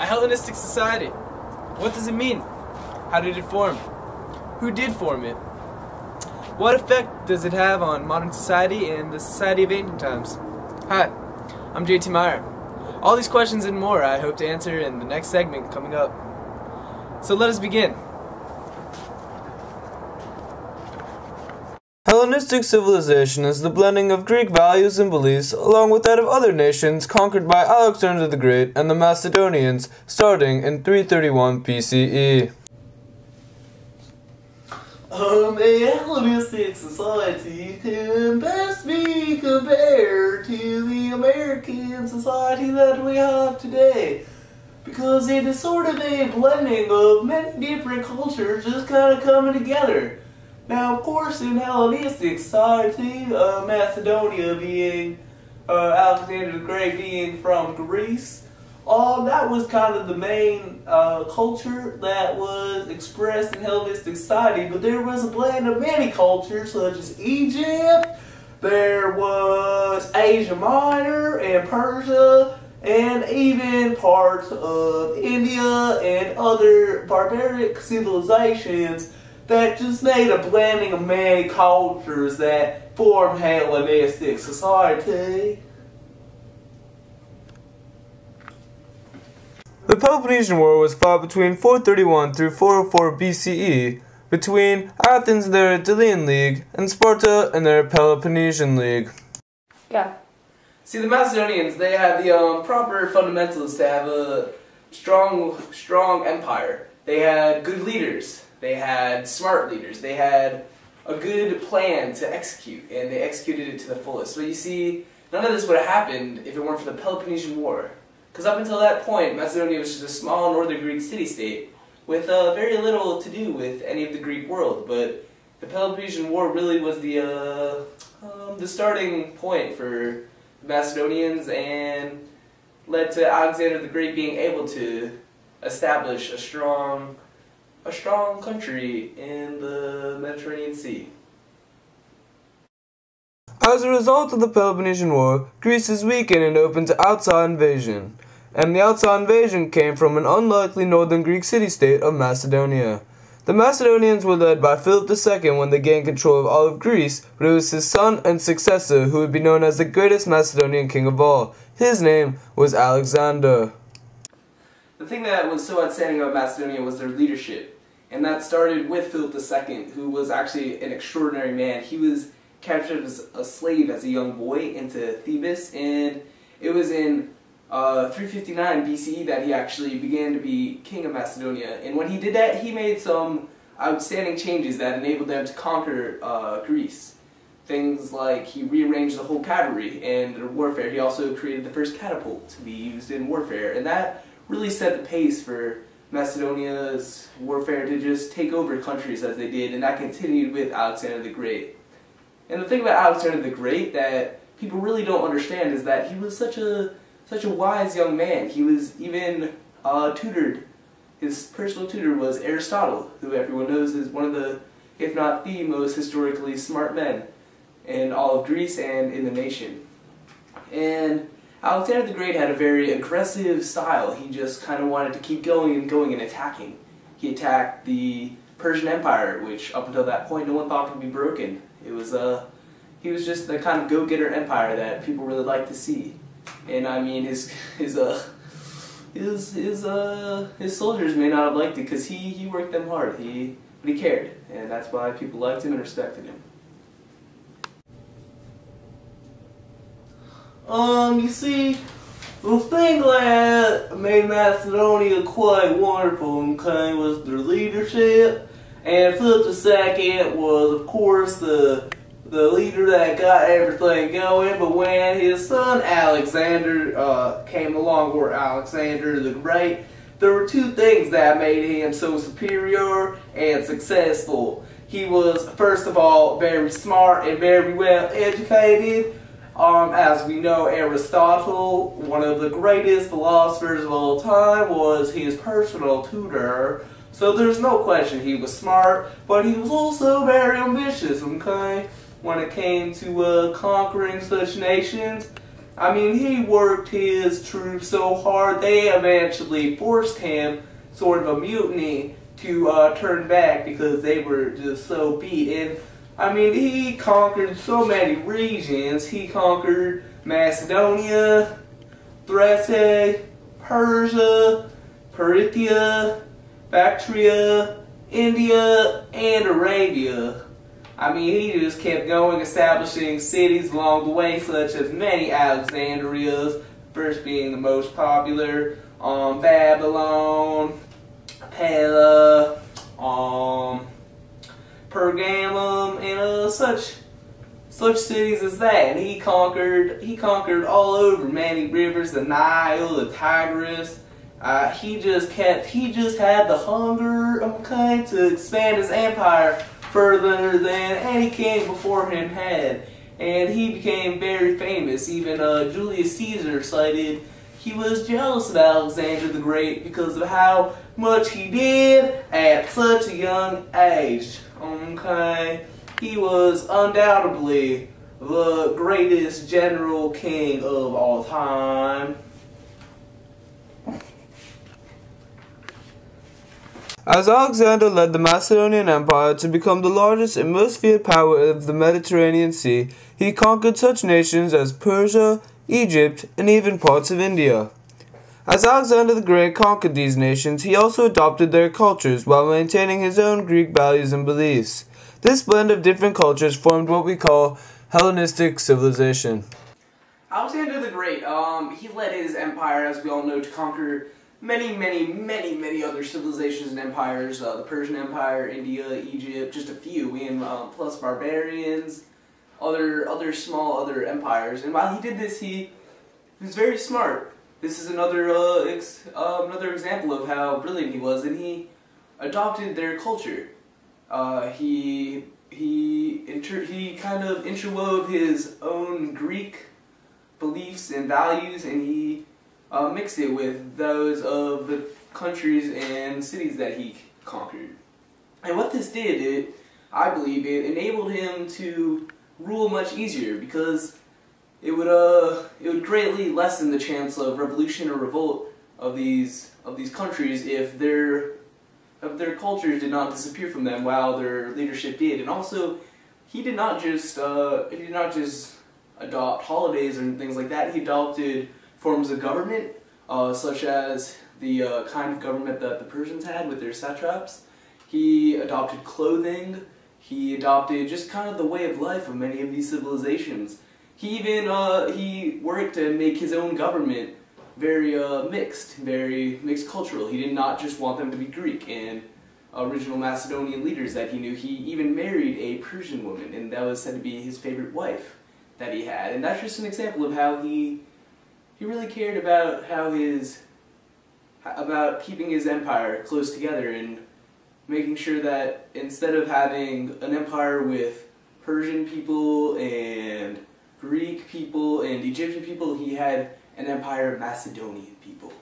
A Hellenistic society. What does it mean? How did it form? Who did form it? What effect does it have on modern society and the society of ancient times? Hi, I'm JT Meyer. All these questions and more I hope to answer in the next segment coming up. So let us begin. Hellenistic civilization is the blending of Greek values and beliefs along with that of other nations conquered by Alexander the Great and the Macedonians starting in 331 BCE. A Hellenistic society can best be compared to the American society that we have today, because it is sort of a blending of many different cultures just kind of coming together. Now, of course, in Hellenistic society, Macedonia being, Alexander the Great being from Greece, that was kind of the main culture that was expressed in Hellenistic society, but there was a blend of many cultures such as Egypt, there was Asia Minor and Persia, and even parts of India and other barbaric civilizations that just made a blending of many cultures that formed Hellenistic society. The Peloponnesian War was fought between 431 through 404 BCE between Athens and their Delian League and Sparta and their Peloponnesian League. Yeah. See, the Macedonians, they had the proper fundamentals to have a strong empire. They had good leaders. They had smart leaders. They had a good plan to execute, and they executed it to the fullest. But you see, none of this would have happened if it weren't for the Peloponnesian War. Because up until that point, Macedonia was just a small northern Greek city-state with very little to do with any of the Greek world. But the Peloponnesian War really was the starting point for the Macedonians and led to Alexander the Great being able to establish a strong country in the Mediterranean Sea. As a result of the Peloponnesian War, Greece is weakened and open to outside invasion. And the outside invasion came from an unlikely northern Greek city-state of Macedonia. The Macedonians were led by Philip II when they gained control of all of Greece, but it was his son and successor who would be known as the greatest Macedonian king of all. His name was Alexander. The thing that was so outstanding about Macedonia was their leadership, and that started with Philip II, who was actually an extraordinary man. He was captured as a slave as a young boy into Thebes, and it was in 359 BCE that he actually began to be king of Macedonia. And when he did that, he made some outstanding changes that enabled them to conquer Greece. Things like he rearranged the whole cavalry and warfare. He also created the first catapult to be used in warfare, and that really set the pace for Macedonia's warfare to just take over countries as they did, and that continued with Alexander the Great. And the thing about Alexander the Great that people really don't understand is that he was such a wise young man. He was even tutored. His personal tutor was Aristotle, who everyone knows is one of the, if not the most historically smart men in all of Greece and in the nation. And Alexander the Great had a very aggressive style. He just kind of wanted to keep going and attacking. He attacked the Persian Empire, which up until that point no one thought could be broken. It was he was just the kind of go-getter empire that people really liked to see. And I mean, his soldiers may not have liked it because he worked them hard. But he cared, and that's why people liked him and respected him. You see, the thing that made Macedonia quite wonderful, okay, was their leadership. And Philip II was, of course, the leader that got everything going. But when his son Alexander came along, or Alexander the Great, there were two things that made him so superior and successful. He was, first of all, very smart and very well educated. As we know, Aristotle, one of the greatest philosophers of all time, was his personal tutor. So there's no question he was smart, but he was also very ambitious, okay? When it came to conquering such nations, I mean, he worked his troops so hard, they eventually forced him, sort of a mutiny, to turn back because they were just so beat. And I mean, he conquered so many regions. He conquered Macedonia, Thrace, Persia, Parthia, Bactria, India, and Arabia. I mean, he just kept going, establishing cities along the way, such as many Alexandrias, first being the most popular, Babylon, Pella, Pergamum, and such cities as that. And he conquered all over, many rivers, the Nile, the Tigris. He just had the hunger, okay, to expand his empire further than any king before him had. And he became very famous. Even Julius Caesar cited he was jealous of Alexander the Great because of how much he did at such a young age. Okay, he was undoubtedly the greatest general king of all time. As Alexander led the Macedonian Empire to become the largest and most feared power of the Mediterranean Sea, he conquered such nations as Persia, Egypt, and even parts of India. As Alexander the Great conquered these nations, he also adopted their cultures while maintaining his own Greek values and beliefs. This blend of different cultures formed what we call Hellenistic Civilization. Alexander the Great, he led his empire, as we all know, to conquer many other civilizations and empires. The Persian Empire, India, Egypt, just a few, and plus barbarians, other empires. And while he did this, he was very smart. This is another example of how brilliant he was, and he adopted their culture. He kind of interwove his own Greek beliefs and values, and he mixed it with those of the countries and cities that he conquered. And what this did, I believe, it enabled him to rule much easier, because it would greatly lessen the chance of revolution or revolt of these countries if their cultures did not disappear from them while their leadership did. And also, he did not just adopt holidays and things like that. He adopted forms of government, such as the kind of government that the Persians had with their satraps. He adopted clothing. He adopted just kind of the way of life of many of these civilizations. He even he worked to make his own government very mixed cultural. He did not just want them to be Greek and original Macedonian leaders that he knew. He even married a Persian woman, and that was said to be his favorite wife that he had. And that's just an example of how he really cared about about keeping his empire close together and making sure that instead of having an empire with Persian people and Greek people and Egyptian people, he had an empire of Macedonian people.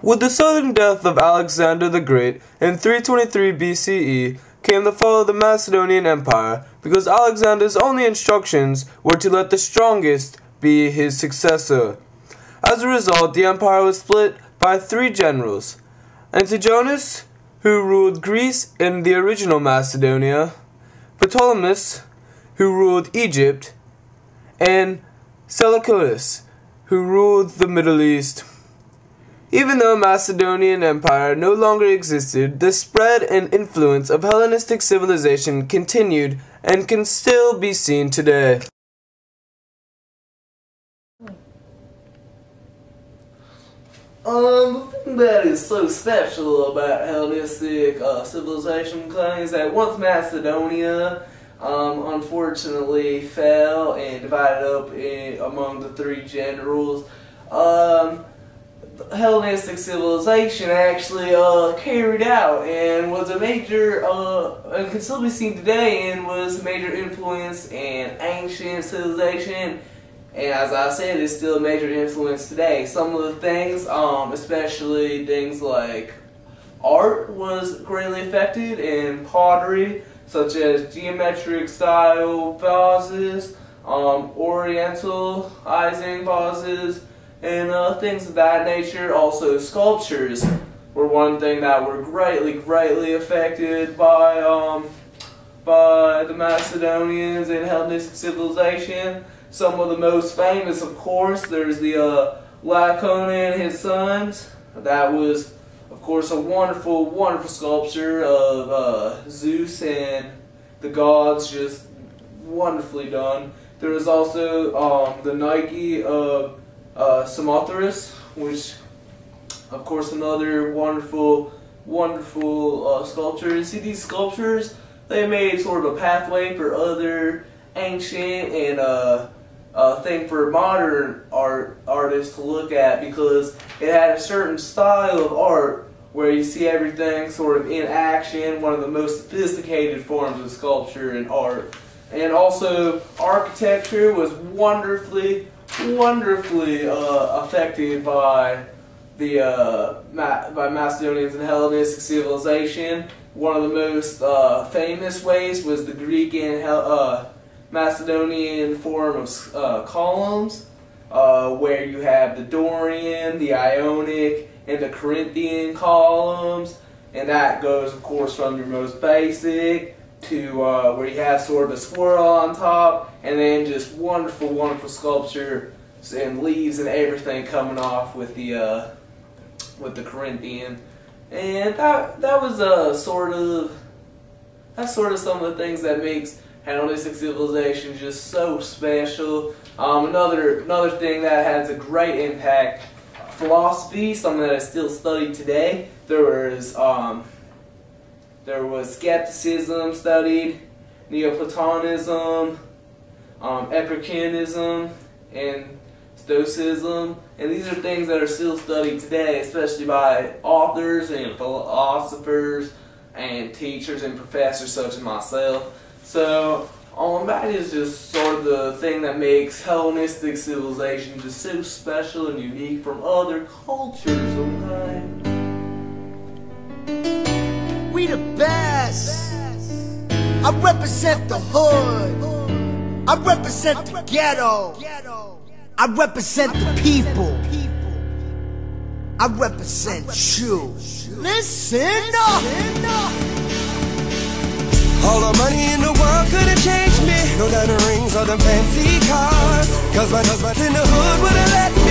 With the sudden death of Alexander the Great in 323 BCE came the fall of the Macedonian Empire, because Alexander's only instructions were to let the strongest be his successor. As a result, the empire was split by three generals: Antigonus, who ruled Greece and the original Macedonia, Ptolemy, who ruled Egypt, and Seleucus, who ruled the Middle East. Even though Macedonian Empire no longer existed, the spread and influence of Hellenistic civilization continued and can still be seen today. The thing that is so special about Hellenistic civilization is that once Macedonia unfortunately fell and divided up among the three generals, Hellenistic civilization actually carried out and was a major, and can still be seen today, and was a major influence in ancient civilization. And as I said, it's still a major influence today. Some of the things, especially things like art, was greatly affected, and pottery, such as geometric style vases, orientalizing poses, and things of that nature. Also, sculptures were one thing that were greatly affected by the Macedonians and Hellenistic civilization. Some of the most famous, of course, there's the Laocoon and his sons. That was, of course, a wonderful sculpture of Zeus and the gods, just wonderfully done. There was also the Nike of Samothrace, which, of course, another wonderful sculpture. You see, these sculptures, they made sort of a pathway for other ancient and thing for modern artists to look at, because it had a certain style of art where you see everything sort of in action, one of the most sophisticated forms of sculpture and art. And also, architecture was wonderfully affected by the by Macedonians and Hellenistic civilization. One of the most famous ways was the Greek and Macedonian form of columns, where you have the Dorian, the Ionic, and the Corinthian columns, and that goes, of course, from your most basic to where you have sort of a swirl on top, and then just wonderful sculpture and leaves and everything coming off with the Corinthian. And that was sort of some of the things that makes Hellenistic civilization just so special. Another thing that has a great impact, philosophy, something that is still studied today. There was skepticism studied, Neoplatonism, Epicureanism, and Stoicism, and these are things that are still studied today, especially by authors and philosophers and teachers and professors such as myself. So that is just sort of the thing that makes Hellenistic civilization just so special and unique from other cultures, okay? We the best. I represent the hood. I represent the ghetto. I represent the people. I represent you. Listen up. All the money in the world couldn't change me. No diamond rings or them fancy cars. Cause my husband in the hood would've let me